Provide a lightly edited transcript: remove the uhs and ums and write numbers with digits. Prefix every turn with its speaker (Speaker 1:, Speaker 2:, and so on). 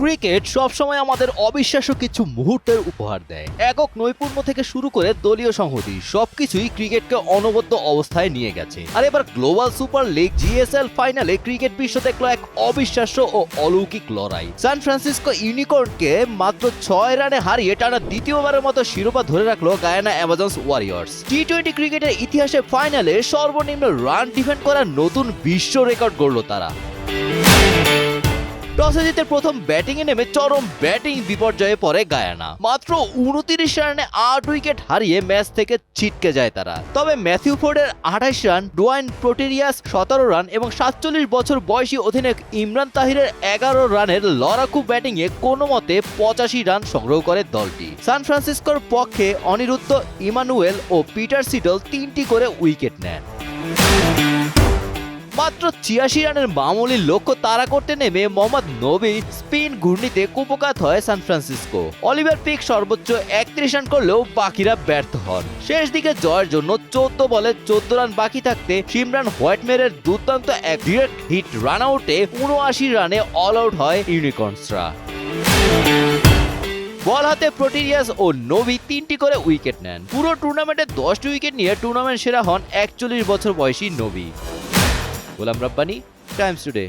Speaker 1: Cricket সবসময় আমাদের অবিশ্বাস্য কিছু মুহূর্তের উপহার দেয়। একক নৈপুণ্য থেকে শুরু করে দলীয় সংহতি সবকিছুই ক্রিকেটকে অনবদ্য অবস্থায় নিয়ে গেছে। আর এবার গ্লোবাল সুপার লিগ জিএসএল ফাইনালে ক্রিকেট বিশ্ব দেখলো এক অবিশ্বাস্য ও অলৌকিক লড়াই। সান ফ্রান্সিসকো ইউনিকর্নকে মাত্র 6 রানে হারিয়ে টানা দ্বিতীয়বারের মতো শিরোপা ধরে রাখলো গায়ানা অ্যামাজনস ওয়ারিয়র্স। টি-20 ক্রিকেটের ইতিহাসে ফাইনালে সর্বনিম্ন রান ডিফেন্ড করার নতুন বিশ্ব রেকর্ড গড়ল তারা। টসে জিতে প্রথম ব্যাটিংয়ে নেমে চরম ব্যাটিং বিপর্যয়ে পড়ে গায়ানা। মাত্র 29 রানে 8 উইকেট হারিয়ে ম্যাচ থেকে ছিটকে যায় তারা। তবে ম্যাথিউ ফোর্ডের 28 রান, ডোয়াইন প্রোটেরিয়াস 17 রান এবং 47 বছর বয়সী অধিনায়ক ইমরান তাহিরের 11 রানের লড়াকু ব্যাটিংয়ে কোনো মতে 85 রান সংগ্রহ করে দলটি। সান ফ্রান্সিসকোর পক্ষে অনিরুদ্ধ, ইমানুয়েল ও পিটার সিডল 3টি করে উইকেট নেন। মাত্র 86 রানের মামুলি লক্ষ্য তাড়া করতে নেমে মোহাম্মদ নবী স্পিন ঘূর্ণিতে কুপকাত হয় সান ফ্রান্সিসকো। অলিভার পিক সর্বোচ্চ 31 রান করলেও বাকিরা ব্যর্থ হন। শেষ দিকে জয়ের জন্য 14 বলে 14 রান বাকি থাকতে সিমরান হোয়াইটমেরের দুর্দান্ত এক ডিরেক্ট হিট রান আউটে 79 রানে অল আউট হয় ইউনিকর্নসরা। বল হাতে প্রোটেরিয়াস ও নবী 3টি করে উইকেট নেন। পুরো টুর্নামেন্টে 10টি উইকেট নিয়ে টুর্নামেন্ট সেরা হন 41 বছর বয়সী নবী। গোলাম রাব্বানি, টাইমস টুডে।